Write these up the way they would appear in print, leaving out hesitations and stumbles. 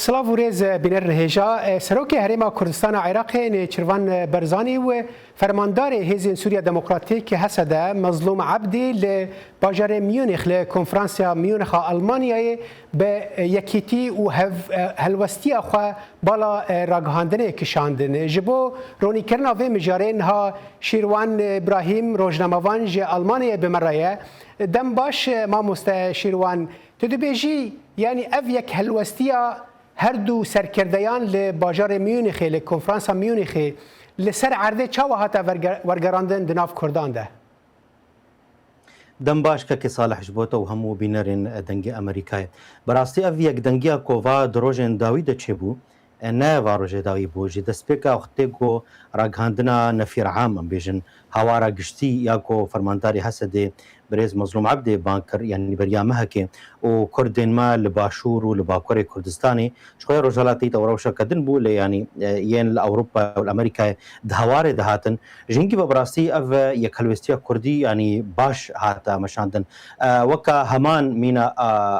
سلاف و ریز بینر رهجا سروک هرما کردستان عراق نچروان برزانی و فرماندار هیزن سوریا دموکراتیک حسده مظلوم عبدی لباجار میونخ لکنفرانسیا میونخ آلمانیای به یکیتی و هلوستی خو بالا راگهاندن کشاندن جبو رونی کرنا و مجارین ها شیروان ابراهیم روزنامه‌وان ج آلمانیا بمرایه دم باش ما مست شیروان تدبیجی یعنی اف یک هلوستیا هر دو سرکردیان لباجار میونخ لکنفرانس میونخ لسر عرضه چاو هاتا ورگراندن دناف کردان ده دم باش که صالح جبوتا و همو بینرین دنگی امریکای براستی اف یک دنگی کووا دروژن داوید چبو نه واروجه داوی بوجی دسپیکا وقتگو راگهاندنا نفیر عام بیجن هوارا گشتی یا کو فرمانداری حسد بريز مظلوم عبدي بانكر يعني بريامها كي وكردين ما لباشور ولباكوري كردستاني شويه رجالاتي توروشا كدنبو يعني ين لاوروبا والامريكا دهواري دهاتن جنكي ببراسي اف يكلوستيا كردي يعني باش هاتا مشاندن وكا همان مينا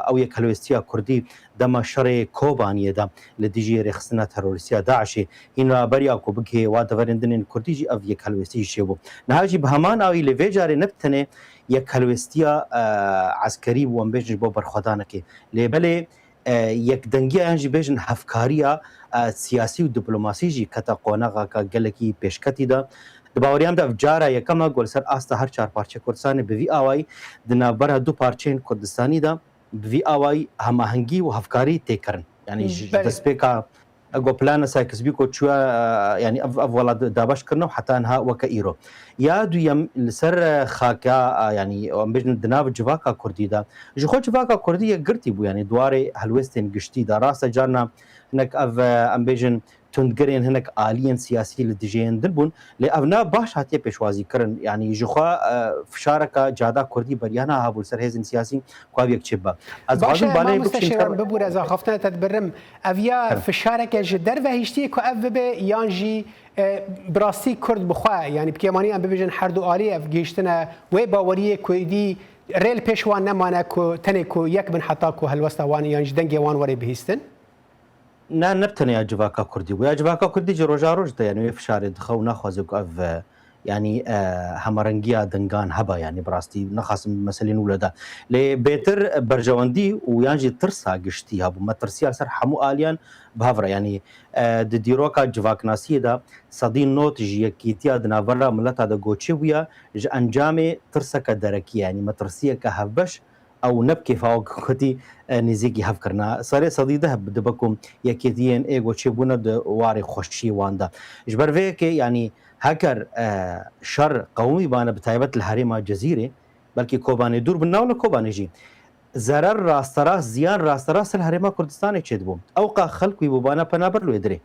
او يكلوستيا كردي دما شري كوبانيه دا لديجي رخصنا تروريسيا داعشي هنا برياكو بكي وادفرندن كرديجي اف يكلوستي شيبو نهاجي بهمان او لفيجاري نبتنه یک هلوستیا عسکری و بیشتر با برخوردانه که لیبله یک دنگی انجی بیشتر هفکاریا سیاسی و دیپلماسی جی کتا قانقا کا گلکی پیشکتی دا دباوریام دا افجارا یکم گل سر آستا هر چهار پارچه کردستانی بوی آوای دنا بره دو پارچه کردستانی دا بوی آوای هماهنگی و هفکاری تکرن یعنی دسپیکا اگو پلان سایکس بی کو چوا يعني افضل دابش كرنو حتى انها وكايرو يا دويم لسر خاكا يعني بجن دناب جواكا كردي دا جو جواكا كردي قرتي بو يعني دواري هلوستين قشتي دا راس جارنا هناك اف امبيجن تندقرين هناك آليين سياسي لدجين دلبون لأبناء باش هاتيه بيشوازي كرن يعني جخوا فشاركا جادا كردي بريانا هابول سر هيزن سياسي كواب يكتشبا باش ما مستشيران ببور ازا خفتنا تدبرم افيا فشاركا جدر وهيشتي كو اف بي يانجي براسي كرد بخوا يعني بكيماني ام بيجن حردو آلي اف جيشتنا وي باوريه كويدي ريل بيشوان نمانا كو تنكو يك من حتى كو هالوستا وان يانج دنگي وان وري بهيستن نه نبتني يا جواكا كردي ويا جواكا كردي جروجا روجتا يعني فشار دخو ناخذك اف يعني همرنجيا دنگان هبا يعني براستي نخاصم مثلا ولدا لي بيتر برجواندي ويانجي ترسا قشتي هبو ما ترسيا سر حمو اليان بهفرا يعني ديروكا جواك ناسي دا صدين نوت جي كيتيا دنا برا ملتا دا غوتشيويا ج انجامي ترسا دركي يعني ما ترسيا كهبش او نبكي فوق كتي نزيكي هفكرنا صار صديده بدبكم يكيدين ايغو تشيبونا د واري خوشي واندا جبر فيك يعني هكر شر قومي بانا بتايبت الحريمه جزيره بلكي كوباني دور بالناول كوباني جي زرر راستراس زيان راستراس الحريمه كردستان تشدبو اوقا خلق ويبانا بنابر لو يدري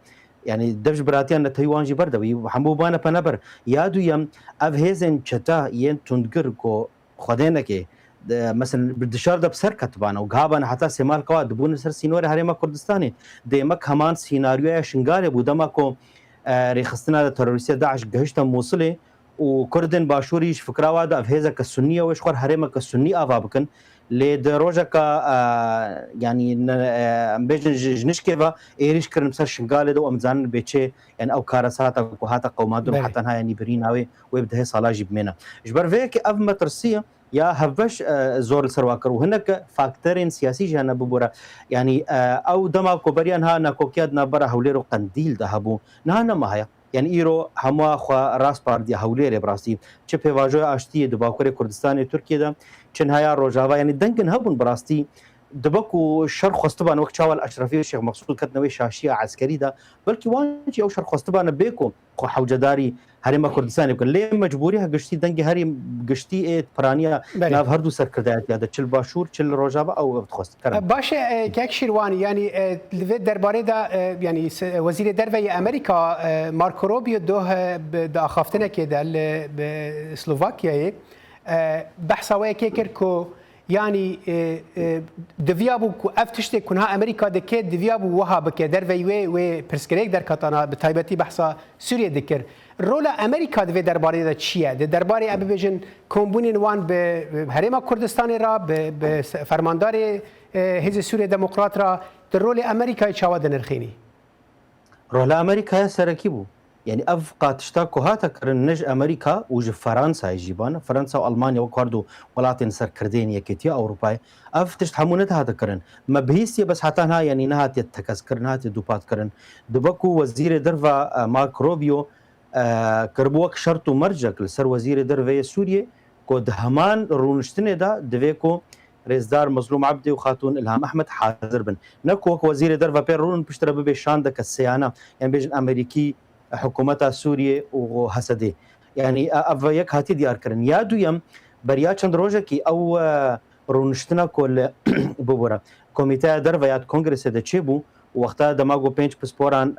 يعني دبج براتيان نتايوان جي بردوي حمو بانا بنابر يادو يم اف هيزن چتا ين تندگر کو خدينكي مثلا بالدشار ده بسر كتبانا وغابنا حتى سمال كوا دبون سر سينور هريما كردستاني ديمك همان سيناريو شنغال بودما كو ريخستنا تروريسيا داعش جهشتا موصله وكردن باشوريش فكرا وادا افهزا كسنيه وشخر هريما كسني افابكن لدروجا كا يعني بيجن جنشكيفا ايريش كرن سر شنغال دو امزان بيتشي يعني او كارساتا كوهاتا قومادو حتى انها يعني بريناوي ويبدا صلاجي بمنا جبر فيك اف مترسيه يا هفش زور السرواكر وهناك فاكتورين سياسي جانا ببورا يعني او دما كوبريان ها ناكوكياد نبرا هوليرو قنديل دهبو نهانا ما هيا يعني ايرو هما خو راس باردي هوليري براسي چه واجو اشتي دباكوري كردستان تركيا دا چنهايا روجاوا يعني دنگن هبون براستي دبكو شر خستبان وقت شاول اشرفي الشيخ مقصود كتنوي شاشيه عسكري دا بلكي وانجي او شر خستبان بيكو خو حوجداري هريما كردستان يمكن ليه مجبوريها قشتي دنگي هري قشتي ايه برانيا ناف هردو سركردات هذا تشل باشور تشل روجابا او بتخست باش كاك شيرواني يعني درباري دا يعني وزير دربي امريكا ماركو روبيو دوه دا خافتنا كده بسلوفاكيا بحثا كيكركو يعني دفيابو افتشتي كونها امريكا دكه دفيابو وها بك دروي و برسكريك در كاتانا بتايبتي بحثا سوريا دكر رولا امريكا دفي درباري دا تشيا درباري ابي فيجن كومبونين وان بهريما كردستان را بفرماندار حزب سوريا ديمقراط را رول امریکا چاواد نرخینی رول امریکا سرکی بو يعني اف قاتشتا كوهاتا كرن نج امريكا وج فرنسا يجيبان فرنسا والمانيا وكاردو ولاتين سر كردين يكتيا اوروبا اف تشت حمونتها هذا كرن ما بهيسي بس حتى انها يعني نها تتكس كرنها دوبات كرن دبكو وزير درفا مارك روبيو كربوك شرط مرجك لسر وزير درفا سوريا كود همان رونشتنه دا دفيكو رئيسدار مظلوم عبدي وخاتون الهام احمد حاضر بن نكو وزير درفا بيرون بيشترى بشاندك السيانه يعني بيجن امريكي حکومت سوریه و حسده یعنی او یک هاتی دیار کردن یا دویم بریا چند روزه کی او رونشتنا کل ببره کمیته در ویات کنگرس ده چی بو وقتا دماغو پنج پسپوران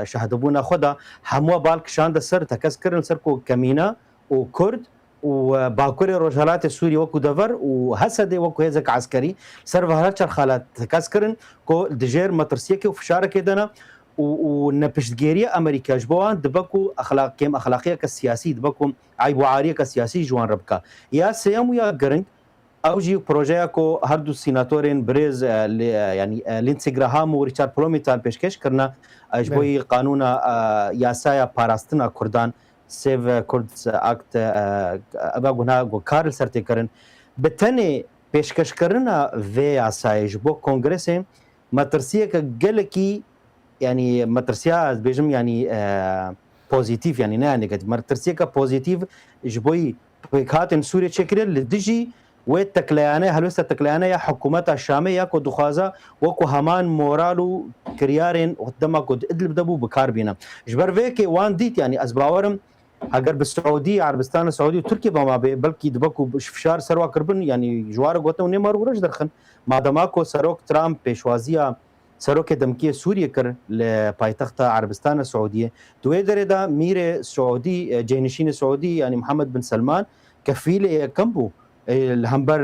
شهدبونا خدا همو بالک شان د سر تکس کردن سر کو کمینه و کرد و باکور روجالات سوري وكو دفر وهسدي وكو هزك عسكري سر وهرچر خالات تکس کردن کو دجير مترسيه کی فشار کدنه ونبشتگیری امریکا جبوان دبکو اخلاق کم اخلاقیه که سیاسی دبکو عیب و عاریه که سیاسی جوان ربکا یا سیام و یا گرنگ او جی پروژه کو هر دو سیناتورین بریز یعنی لینسي گراهام و ریچارد پلومیتال پیشکش کرنا اجبوی قانون یاسای پاراستنا کردان سیو کردز اکت ابا گنا گو کارل سرتی کرن بتنی پیشکش کرنا و یاسای جبو کنگرس مترسیه که گلکی يعني مترسيا بيجم يعني بوزيتيف يعني نه نيجاتيف مترسيا كبوزيتيف جبوي بكاتن سوريا شكل لدجي والتكليانه هلوسه تكليانه يا حكومات الشاميه كو دخازا وكو همان مورالو كريارين قدما كود ادلب دبو بكار بينا جبر فيك وان ديت يعني اسبراورم اگر بالسعوديه عربستان السعودي وتركيا بما بلكي دبكو فشار سروا كربن يعني جوار غوتو نيمار ورج درخن ما دماكو سروك ترامب پیشوازیه سروک دمکی سوریه کر لپایتخت عربستان السعوديه دوی دردا میر سعودي جانشین سعودي يعني محمد بن سلمان كفيل كمبو الهمبر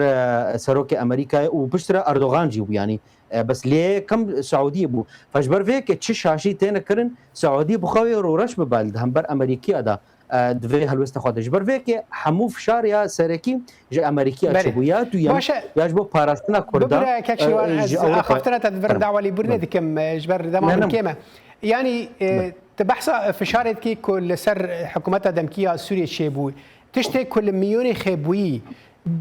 سروك امريكا وبشرى اردوغان جيبو يعني بس ليه كم سعودي بو فجبر فيك تش شاشي تين كرن سعودي بخوي ورش ببالد همبر امريكي ادا دوی هلوست خود جبر ویک همو فشار یا سرکی ج امریکا چبویات و یجبو پاراستنا کردان ببره کشور خفترت تدبر دعوه لی برنه دکم جبر دمان کیما يعني تبحث فشارت کی کل سر حکومت دمکیه سوریه چبوی تشته کل میون خبوی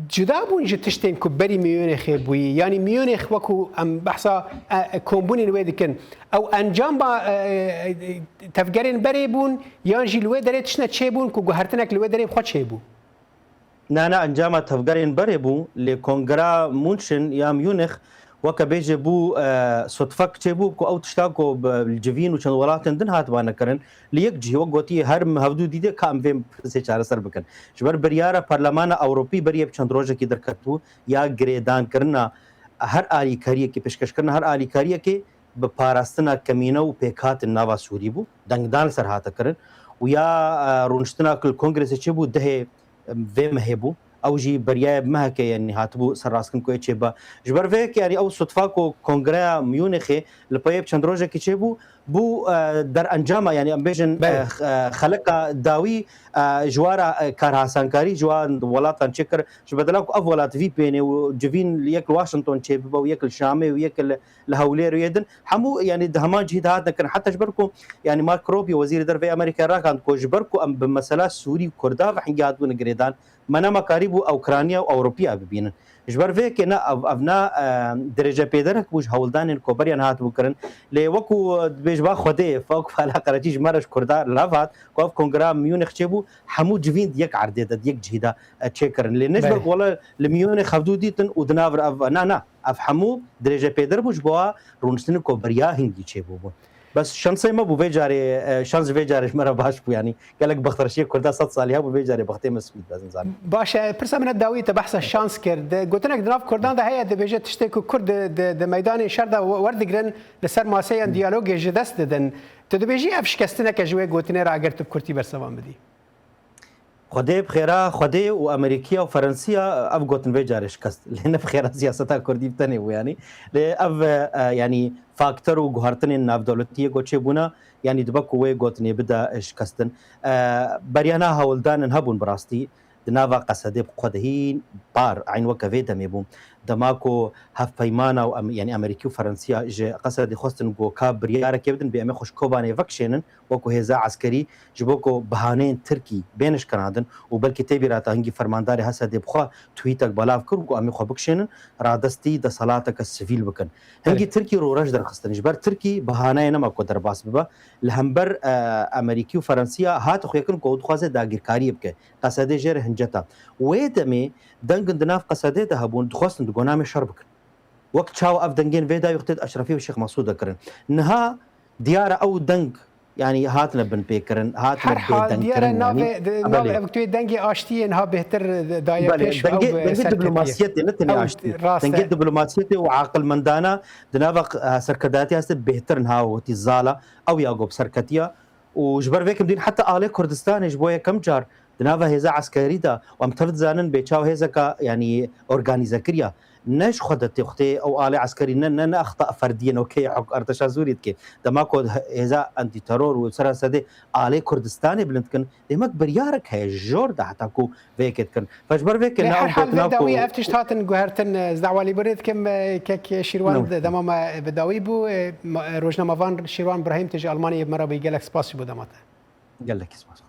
جدا بون جه تشتين كبري ميونخ بوي يعني ميونخ وكو ام بحثا كومبوني الويدكن او انجام با تفجرين بري بون يانجي الويدري تشنا تشيبون كو هرتنك الويدري بخوت شيبو نانا انجام تفجرين بري بو لكونغرا مونشن يا ميونخ وكبيجي بو صدفك تشيبو كو او تشتاكو بالجفين وشن ولاتن دن هات بانا كرن ليك جي وقوتي هر مهودو ديده كام فيم سي چار سر بكن جبر بريارا برلمان اوروبي بريه چند روزه کی درکتو یا گریدان کرنا هر آلی کاریه کی پیشکش کرنا هر آلی کاریه کی بپاراستنا کمینه و پیکات ناوا سوری بو دنگدان سر هات کرن ويا رونشتنا كل كونغرس تشبو ده فيم هبو او جي بريا مهك يعني هاتبو سراسكن كو تشبا جبر فيك يعني او صدفاكو كونغرا ميونخ لبايب چندروجه كي تشبو بو در انجام يعني امبيجن خلق داوي جوارا كارهاسانكاري جوان ولاتان تشكر جبدلاكو افولات في بي وجفين ليك واشنطن تشبا ويك الشامي ويك الهولير يدن حمو يعني دهمان جهاد كان حتى جبركو يعني مارك روبيو وزير درفي امريكا راكان كو جبركو ام بمساله سوري وكرداف حنجات ونجريدان منما قريبو اوكرانيا واوروبيا ببينن جبر فيك نا افنا درجه بيدرك بوج هولدان كوبريان هات بكرن لي وكو بيجبا خدي فوق فلا قراتيج مرش كردار لافات كوف كونغرا ميونخ تشبو حمود جفين ديك عرديده ديك جهدا تشكرن لي نجبر والله لميونخ خدوديتن ودنافر اف افهمو درجه بيدر بوج بوا رونستن كوبريا هندي تشبو بس شانسي ما بو بيجاري شانس بيجاري مره باش بو يعني قال لك بخترشي كردا 6 ساليه بو بيجاري بختي مسعود لازم زعما باشا برسا من الداويه تبحث الشانس كرد قلت لك دناف كردان ده هي بيجي تشتكي كرد د ميدان شردا وردغرن لسر ماسيا ديالوج جدست دن تدبيجي افشكستنا كجوي قلتنا را اگر تبكرتي برسوان بدي خدي بخيرا خدي وامريكيه وفرنسيه اف قوتن بيجاري شكست لان بخيرا سياستا كردي بتني يعني اف يعني فاكتور وجهرتن الناف دولتيه قوتشي بونا يعني دبكو وي قوتني بدا شكستن بريانا هولدان هبون براستي دنافا قصدي بقدهين بار عين وكفيدا ميبوم دماكو هف پیمانه و يعني امریکی و فرانسیا ج قصد خواستن گو کا بریاره کبدن به ام خوش کوبانه وکشنن وکو هزا عسکری جبوکو بهانه ترکی بینش کنادن و بلکې تبی راته هنګي فرماندار حسد بخوا توییتک بلاف کړ گو ام خو بکشنن را دستی د صلاتک سیویل وکن هنګي ترکی رو رج در خستن جبر ترکی بهانه نه مکو در باس ببا لهمبر امریکی و فرانسیا هات خو یکن کو خوازه داګیرکاری بک قصد جر هنجتا وېدمه دنګ دناف قصده ده هبون خواستن دګونامه شربک وقت چاو اف دنګین وېدا یختد اشرفی و شیخ مسعود کرن نها دیار او دنګ يعني هاتنا بن بيكرن هاتنا بن ديار ناف وقت دنگي اشتي انها بهتر دايا بيش او دبلوماسيتي نتني اشتي دنگي دبلوماسيتي وعاقل مندانا دنافق سركداتي است بهتر انها وتي زالا او ياغوب سركتيا وجبر فيك بدين حتى آله كردستان جبويا كم جار دنافا هيزا عسكري دا وامتلت زانن بيچاو هيزا كا يعني اورغانيزا كريا نش خدت اختي او آله عسكري نن اخطاء فرديا اوكي حق ارتشا زوريت كي دماكو هيزا انتي ترور وسرا سدي آله كردستان بلنتكن دمك بريارك هي جور دا حتاكو فيكت كن فجبر فيك ناو بداوي افتش هاتن جوهرتن زعوالي بريد كم كك شيروان دمام بداوي بو روجنا مافان شيروان ابراهيم تجي المانيا مرة بيجلك سباس بو دماته قال لك سباس